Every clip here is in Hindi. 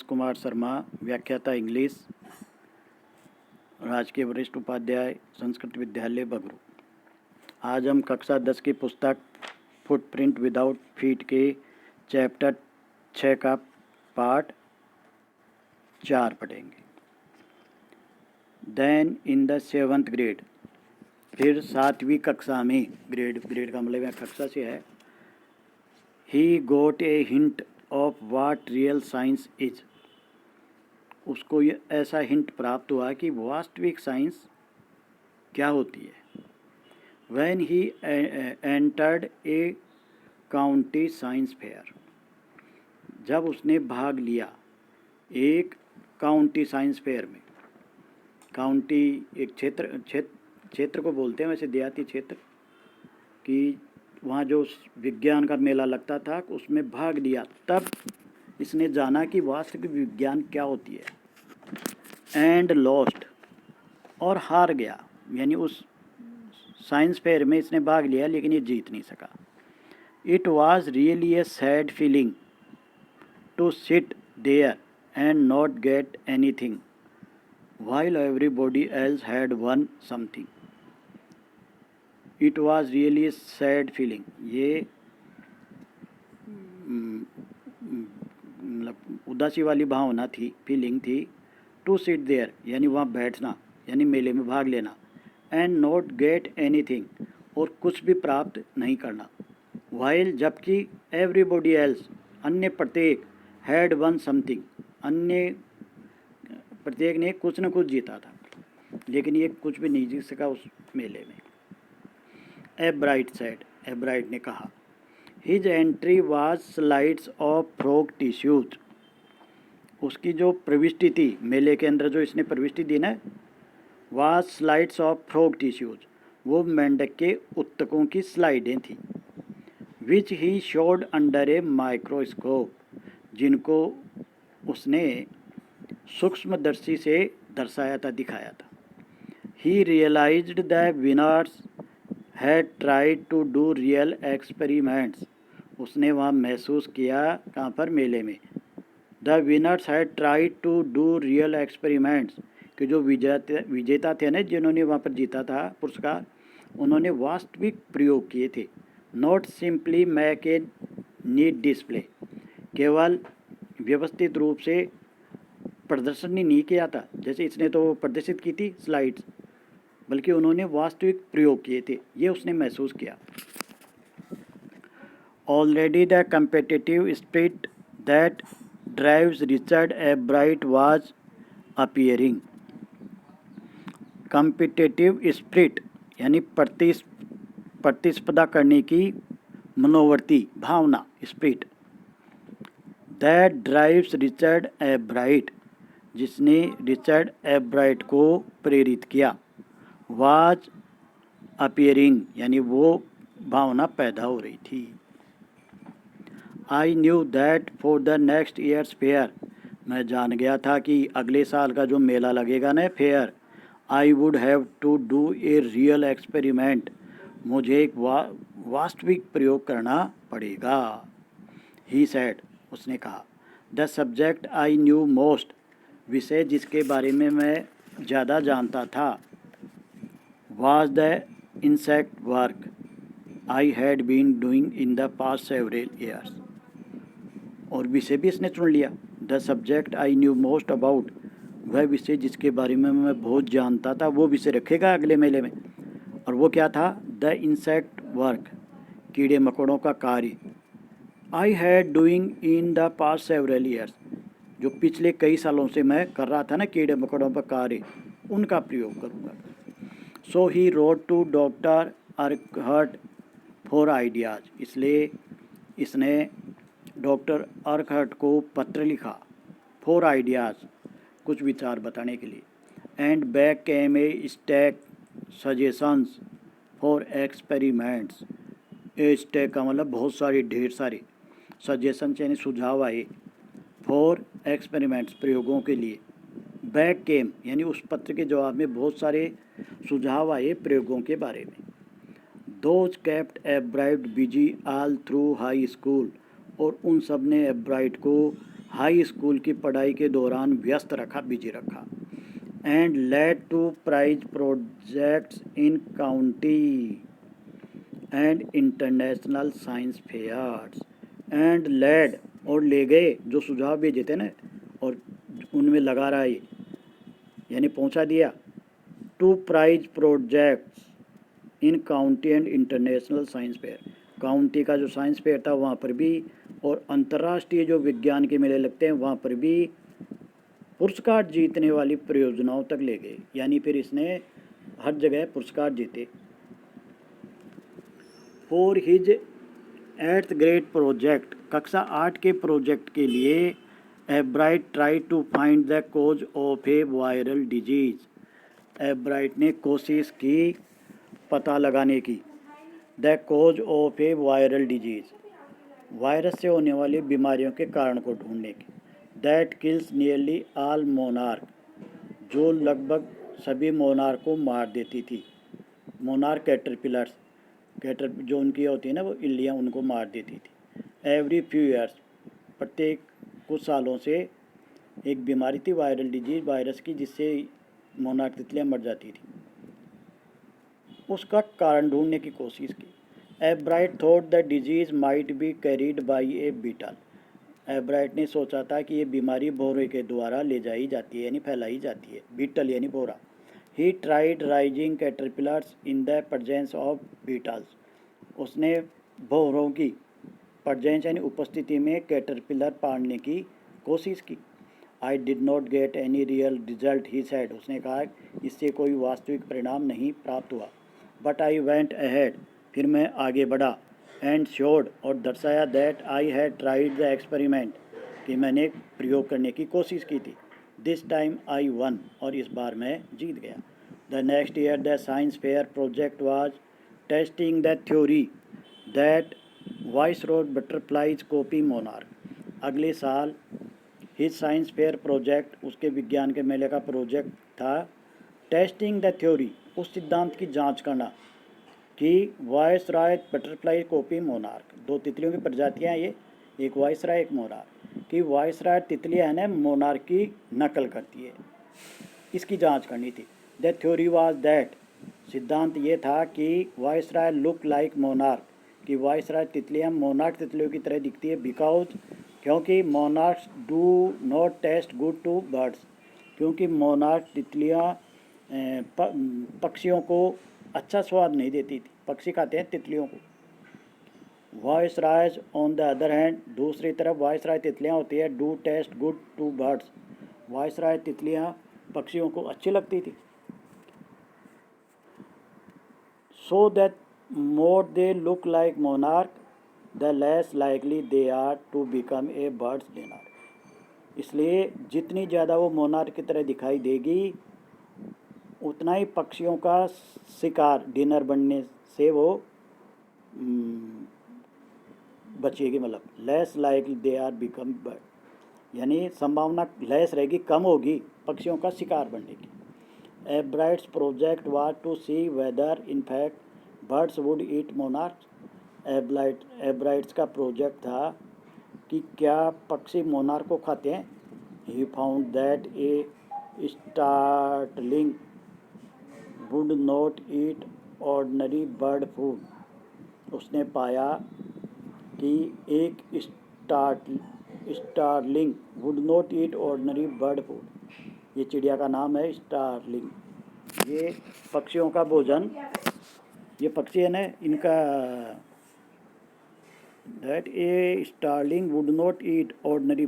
कुमार शर्मा, व्याख्याता इंग्लिश, राजकीय वरिष्ठ उपाध्याय, संस्कृत विद्यालय बगरू। आज हम कक्षा 10 की पुस्तक फुटप्रिंट विदाउट फीट के चैप्टर 6 का पार्ट 4 पढ़ेंगे। Then in the 7th grade, फिर 7वीं कक्षा में, ग्रेड का मतलब यहाँ कक्षा से है। He got a hint of what real science is, उसको ये ऐसा हिंट प्राप्त हुआ कि वास्तविक साइंस क्या होती है। When he entered A county science fair, जब उसने भाग लिया एक काउंटी साइंस फेयर में। काउंटी एक क्षेत्र को बोलते हैं, वैसे देहाती क्षेत्र, कि वहाँ जो विज्ञान का मेला लगता था उसमें भाग लिया। तब इसने जाना कि वास्तविक विज्ञान क्या होती है। एंड लॉस्ट, और हार गया, यानी उस साइंस फेयर में इसने भाग लिया लेकिन ये जीत नहीं सका। It was really a sad feeling to sit there and not get anything while everybody else had won something. It was really a sad feeling. ये मतलब उदासी वाली भावना थी, फीलिंग थी। टू सिट देयर यानी वहाँ बैठना, यानी मेले में भाग लेना। एंड नॉट गेट एनीथिंग, और कुछ भी प्राप्त नहीं करना। वाइल, जबकि एवरीबॉडी एल्स, अन्य प्रत्येक, हैड वन समथिंग, अन्य प्रत्येक ने कुछ न कुछ जीता था, लेकिन ये कुछ भी नहीं जीत सका उस मेले में। एब्राइट सेड, एब्राइट ने कहा, his entry was slides of frog tissues, उसकी जो प्रविष्टि थी मेले के अंदर, जो इसने प्रविष्टि दी ना, was slides of frog tissues, वो मेंढक के उत्तकों की स्लाइडें थी। Which he showed under a microscope, जिनको उसने सूक्ष्मदर्शी से दर्शाया था, दिखाया था। He realized the winners had tried to do real experiments, उसने वहाँ महसूस किया, कहाँ पर, मेले में। The winners had tried to do real experiments, कि जो विजेता थे ना, जिन्होंने वहाँ पर जीता था पुरस्कार, उन्होंने वास्तविक प्रयोग किए थे। Not simply make a neat display, केवल व्यवस्थित रूप से प्रदर्शन नहीं किया था, जैसे इसने तो प्रदर्शित की थी स्लाइड्स, बल्कि उन्होंने वास्तविक प्रयोग किए थे, ये उसने महसूस किया। Already the competitive spirit that drives Richard Ebright was appearing. Competitive spirit यानी प्रतिस्पर्धा करने की मनोवृत्ति, भावना, spirit. That drives Richard Ebright, जिसने रिचर्ड एब्राइट को प्रेरित किया। वाज अपीयरिंग यानी वो भावना पैदा हो रही थी। I knew that for the next years fair, मैं जान गया था कि अगले साल का जो मेला लगेगा ना, fair, I would have to do a real experiment, मुझे एक वास्तविक प्रयोग करना पड़ेगा। ही सेड, उसने कहा। The subject I knew most, विषय जिसके बारे में मैं ज़्यादा जानता था, was the insect work I had been doing in the past several years, और विषय भी इसने चुन लिया। The subject I knew most about, वह विषय जिसके बारे में मैं बहुत जानता था, वो विषय रखेगा अगले मेले में। और वो क्या था? द इंसेक्ट वर्क, कीड़े मकोड़ों का कार्य। I had doing in the past several years, जो पिछले कई सालों से मैं कर रहा था ना, कीड़े मकोड़ों पर कार्य, उनका प्रयोग करूँगा। So he rode to doctor Urquhart for ideas, इसलिए इसने डॉक्टर अर्कहर्ट को पत्र लिखा, फॉर आइडियाज़, कुछ विचार बताने के लिए। And back came a stack suggestions for experiments, a stack का मतलब बहुत सारे, ढेर सारे, सजेशन यानी सुझाव आए, फॉर एक्सपेरिमेंट्स, प्रयोगों के लिए। बैक केम यानी उस पत्र के जवाब में बहुत सारे सुझाव आए प्रयोगों के बारे में। Those kept एब्राइट busy all through high school, और उन सब ने एब्राइट को हाई स्कूल की पढ़ाई के दौरान व्यस्त रखा, बिजी रखा। And led to prize projects in county and international science fairs. And led और ले गए, जो सुझाव भेजे थे ना और उनमें लगा रहा है, यानी पहुंचा दिया। To prize projects in county and international science fair, county का जो साइंस फेयर था वहाँ पर भी, और अंतर्राष्ट्रीय जो विज्ञान के मेले लगते हैं वहाँ पर भी पुरस्कार जीतने वाली परियोजनाओं तक ले गए, यानी फिर इसने हर जगह पुरस्कार जीते। For his 8th grade project, कक्षा 8 के प्रोजेक्ट के लिए Ebright tried to find the cause of a viral disease. Ebright ने कोशिश की पता लगाने की, the cause of a viral disease, virus से होने वाली बीमारियों के कारण को ढूंढने की। That kills nearly all monarch, जो लगभग सभी मोनार्क को मार देती थी। मोनार्क कैटरपिलर्स, कैटर जो उनकी होती है ना वो इल्लियाँ, उनको मार देती थी। एवरी फ्यू ईयर्स, प्रत्येक कुछ सालों से एक बीमारी थी वायरल डिजीज, वायरस की, जिससे मोनार्क तितलियाँ मर जाती थी। उसका कारण ढूंढने की कोशिश की। Ebright thought the disease might be carried by a beetle, Ebright ने सोचा था कि ये बीमारी भौरे के द्वारा ले जाई जाती है, यानी फैलाई जाती है, बीटल यानी भौरा। He tried raising caterpillars in the presence of beetles, उसने भौरों की प्रेजेंस यानी उपस्थिति में कैटरपिलर पाड़ने की कोशिश की। I did not get any real result, he said, उसने कहा इससे कोई वास्तविक परिणाम नहीं प्राप्त हुआ। बट आई वेंट अहेड, फिर मैं आगे बढ़ा। एंड शोड, और दर्शाया, that I had tried the experiment, कि मैंने प्रयोग करने की कोशिश की थी। दिस टाइम आई वन, और इस बार मैं जीत गया। The next year the science fair project was testing the theory that viceroy butterflies copy monarch. अगले साल हिज साइंस फेयर प्रोजेक्ट, उसके विज्ञान के मेले का प्रोजेक्ट था टेस्टिंग द थ्योरी, उस सिद्धांत की जांच करना कि वाइसरॉय बटरफ्लाई कॉपी मोनार्क, दो तितलियों की प्रजातियां हैं ये, एक वाइसरॉय एक मोनार्क, कि वाइसरॉय तितलियां है ना मोनार्क की नकल करती है, इसकी जांच करनी थी। द थ्योरी वाज दैट, सिद्धांत ये था कि वाइसरॉय लुक लाइक मोनार्क, कि वाइसरॉय तितलियां मोनार्क तितलियों की तरह दिखती है, बिकॉज, क्योंकि monarchs do not taste good to birds, क्योंकि मोनार्क तितलियां पक्षियों को अच्छा स्वाद नहीं देती थी, पक्षी खाते हैं तितलियों को। Viceroys on the other hand, दूसरी तरफ वाइसरॉय तितलियां होती है do taste good to birds, viceroy तितलियां पक्षियों को अच्छी लगती थी। So that more they look like monarch the less likely they are to become a birds dinner, इसलिए जितनी ज़्यादा वो मोनार्क की तरह दिखाई देगी उतना ही पक्षियों का शिकार, डिनर बनने से वो बचेगी, मतलब less likely they are become bird, यानी संभावना लेस रहेगी, कम होगी पक्षियों का शिकार बनने की। Ebright's project was to see whether in fact birds would eat monarchs, Ebright's का प्रोजेक्ट था कि क्या पक्षी मोनार्क को खाते हैं। He found that a starling would not eat ordinary bird food, उसने पाया कि एक starling would not eat ordinary bird food, ये चिड़िया का नाम है स्टारलिंग, ये पक्षियों का भोजन, ये पक्षी है ना इनका, that a starling would not eat ordinary,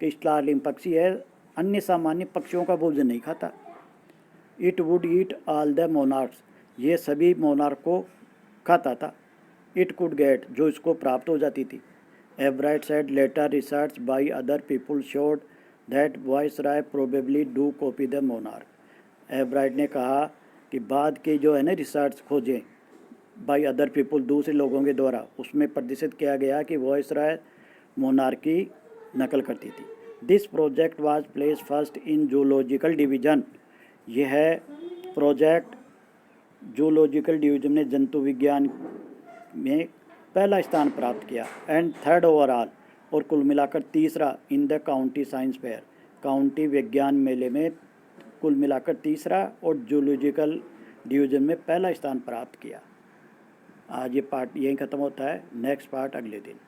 के स्टारलिंग पक्षी है अन्य सामान्य पक्षियों का भोजन नहीं खाता। It would eat all the monarchs, ये सभी मोनार्क को खाता था। इट कुड गेट, जो इसको प्राप्त हो जाती थी। Ebright said later research by other people showed that viceroy probably do copy the monarch. Ebright ने कहा कि बाद के जो है ना रिसर्च खोजें बाई अदर पीपल, दूसरे लोगों के द्वारा, उसमें प्रदर्शित किया गया कि वाइसरॉय मोनार्क की नकल करती थी। This project was place first in zoological division, यह प्रोजेक्ट जूलॉजिकल डिवीज़न ने जंतु विज्ञान में पहला स्थान प्राप्त किया। एंड थर्ड ओवरऑल, और कुल मिलाकर तीसरा in the county science fair, county विज्ञान मेले में कुल मिलाकर तीसरा और जूलॉजिकल डिवीज़न में पहला स्थान प्राप्त किया। आज ये पार्ट यहीं ख़त्म होता है, नेक्स्ट पार्ट अगले दिन।